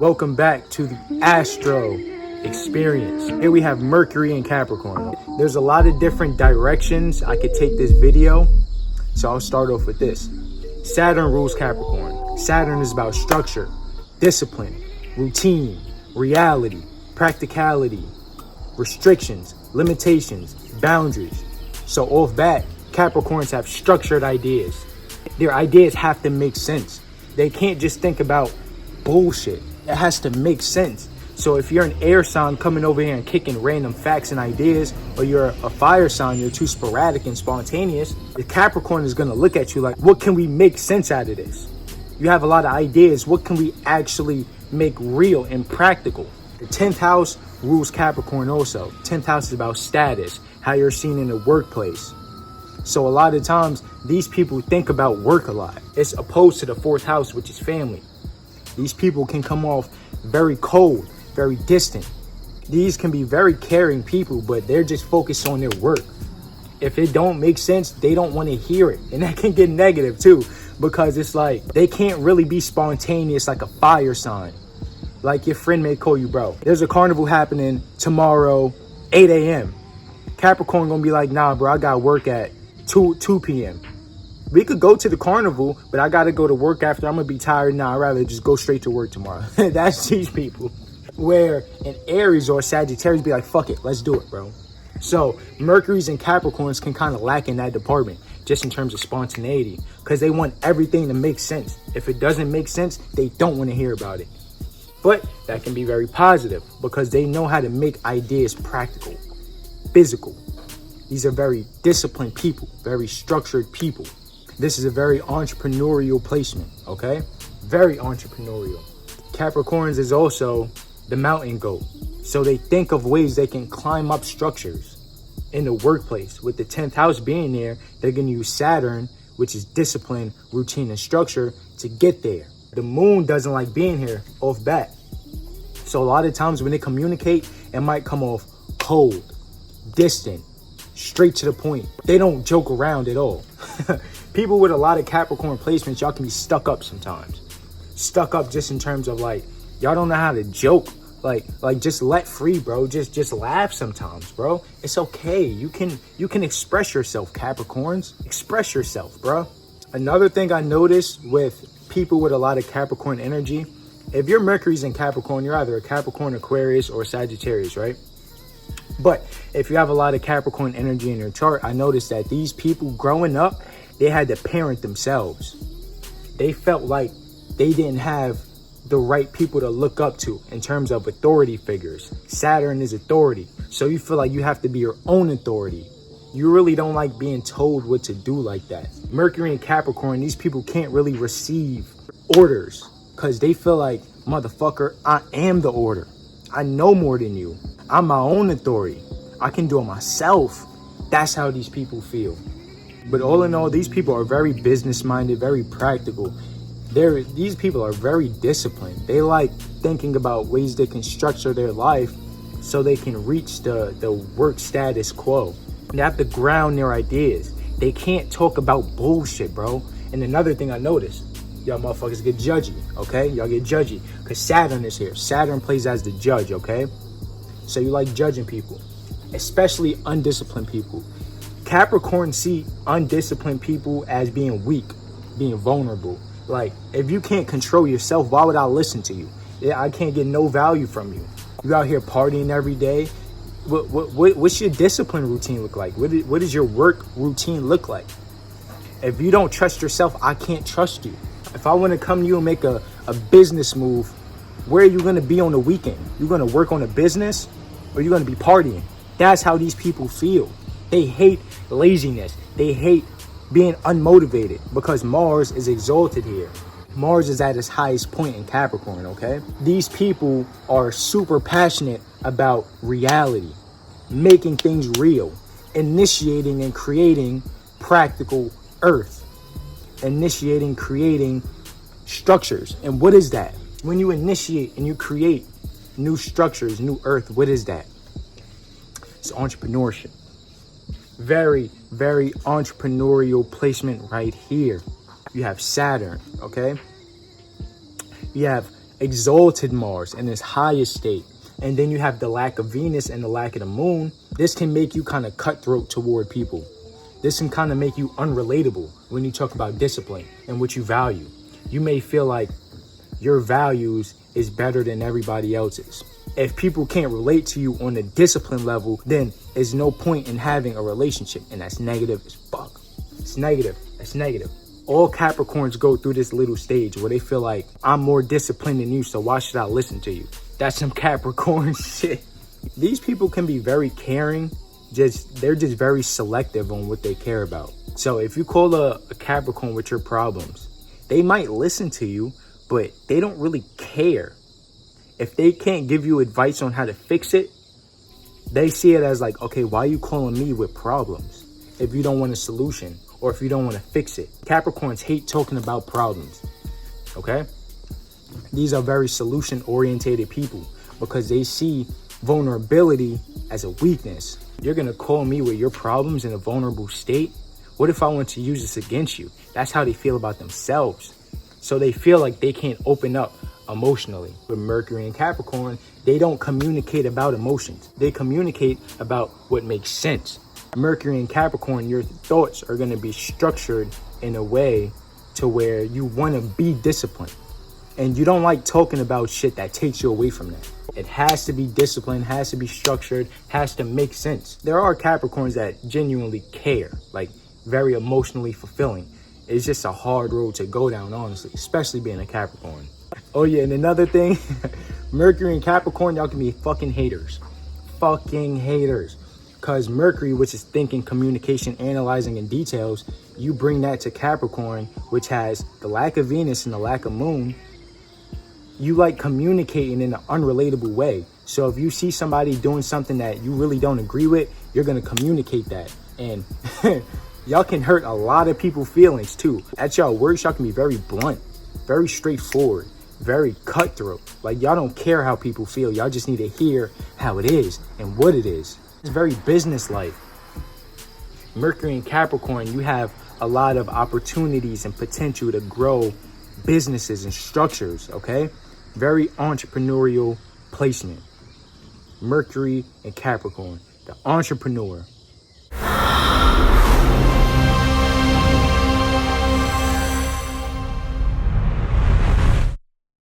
Welcome back to the Astro Experience. Here we have Mercury and Capricorn. There's a lot of different directions I could take this video, so I'll start off with this. Saturn rules Capricorn. Saturn is about structure, discipline, routine, reality, practicality, restrictions, limitations, boundaries. So off bat, Capricorns have structured ideas. Their ideas have to make sense. They can't just think about bullshit. It has to make sense. So if you're an air sign coming over here and kicking random facts and ideas, or you're a fire sign, you're too sporadic and spontaneous, the Capricorn is going to look at you like, what can we make sense out of this? You have a lot of ideas. What can we actually make real and practical? The 10th house rules Capricorn also. 10th house is about status, how you're seen in the workplace. So a lot of times, these people think about work a lot. It's opposed to the 4th house, which is family. These people can come off very cold, very distant. These can be very caring people, but they're just focused on their work. If it don't make sense, they don't want to hear it. And that can get negative too, because it's like they can't really be spontaneous like a fire sign. Like your friend may call you, bro, there's a carnival happening tomorrow, 8 a.m. Capricorn gonna be like, nah, bro, I got work at 2 p.m. We could go to the carnival, but I got to go to work after. I'm going to be tired now. I'd rather just go straight to work tomorrow. That's these people. Where an Aries or a Sagittarius be like, fuck it, let's do it, bro. So Mercury's and Capricorns can kind of lack in that department, just in terms of spontaneity, because they want everything to make sense. If it doesn't make sense, they don't want to hear about it. But that can be very positive, because they know how to make ideas practical, physical. These are very disciplined people, very structured people. This is a very entrepreneurial placement, okay? Very entrepreneurial. Capricorns is also the mountain goat. So they think of ways they can climb up structures in the workplace. With the 10th house being there, they're going to use Saturn, which is discipline, routine, and structure, to get there. The moon doesn't like being here off bat. So a lot of times when they communicate, it might come off cold, distant, straight to the point. They don't joke around at all. People with a lot of Capricorn placements, y'all can be stuck up sometimes. Stuck up just in terms of like, y'all don't know how to joke. Like just let free, bro. Just laugh sometimes, bro. It's okay. You can express yourself, Capricorns. Express yourself, bro. Another thing I noticed with people with a lot of Capricorn energy, if your Mercury's in Capricorn, you're either a Capricorn, Aquarius, or Sagittarius, right? But if you have a lot of Capricorn energy in your chart, I noticed that these people growing up, they had to parent themselves. They felt like they didn't have the right people to look up to in terms of authority figures. Saturn is authority. So you feel like you have to be your own authority. You really don't like being told what to do like that. Mercury and Capricorn, these people can't really receive orders because they feel like, motherfucker, I am the order. I know more than you. I'm my own authority. I can do it myself. That's how these people feel. But all in all, these people are very business-minded, very practical. These people are very disciplined. They like thinking about ways they can structure their life so they can reach the work status quo. They have to ground their ideas. They can't talk about bullshit, bro. And another thing I noticed, y'all motherfuckers get judgy, okay? Y'all get judgy because Saturn is here. Saturn plays as the judge, okay? So you like judging people, especially undisciplined people. Capricorn see undisciplined people as being weak, being vulnerable. Like, if you can't control yourself, why would I listen to you? Yeah, I can't get no value from you. You out here partying every day. What's your discipline routine look like? What does your work routine look like? If you don't trust yourself, I can't trust you. If I want to come to you and make a business move, where are you going to be on the weekend? You going to work on a business, or you going to be partying? That's how these people feel. They hate laziness. They hate being unmotivated because Mars is exalted here. Mars is at its highest point in Capricorn, okay? These people are super passionate about reality, making things real, initiating and creating practical earth, initiating, creating structures. And what is that? When you initiate and you create new structures, new earth, what is that? It's entrepreneurship. Very, very entrepreneurial placement right here. You have Saturn, okay? You have exalted Mars in its highest state. And then you have the lack of Venus and the lack of the moon. This can make you kind of cutthroat toward people. This can kind of make you unrelatable when you talk about discipline and what you value. You may feel like your values is better than everybody else's. If people can't relate to you on the discipline level, then there's no point in having a relationship. And that's negative as fuck. It's negative. It's negative. All Capricorns go through this little stage where they feel like, I'm more disciplined than you, so why should I listen to you? That's some Capricorn shit. These people can be very caring. They're just very selective on what they care about. So if you call a Capricorn with your problems, they might listen to you, but they don't really care. If they can't give you advice on how to fix it, they see it as like, okay, why are you calling me with problems if you don't want a solution or if you don't want to fix it? Capricorns hate talking about problems, okay? These are very solution-oriented people because they see vulnerability as a weakness. You're going to call me with your problems in a vulnerable state? What if I want to use this against you? That's how they feel about themselves. So they feel like they can't open up emotionally. With Mercury and Capricorn, they don't communicate about emotions. They communicate about what makes sense. Mercury and Capricorn, your thoughts are going to be structured in a way to where you want to be disciplined. And you don't like talking about shit that takes you away from that. It has to be disciplined, has to be structured, has to make sense. There are Capricorns that genuinely care, like very emotionally fulfilling. It's just a hard road to go down, honestly, especially being a Capricorn. Oh yeah, and another thing, Mercury and Capricorn, y'all can be fucking haters. Fucking haters. Because Mercury, which is thinking, communication, analyzing, and details, you bring that to Capricorn, which has the lack of Venus and the lack of moon. You like communicating in an unrelatable way. So if you see somebody doing something that you really don't agree with, you're going to communicate that. And y'all can hurt a lot of people's feelings too. At y'all works, y'all can be very blunt, very straightforward, very cutthroat. Like y'all don't care how people feel. Y'all just need to hear how it is and what it is. It's very business-like. Mercury and Capricorn, you have a lot of opportunities and potential to grow businesses and structures, okay? Very entrepreneurial placement. Mercury and Capricorn, the entrepreneur.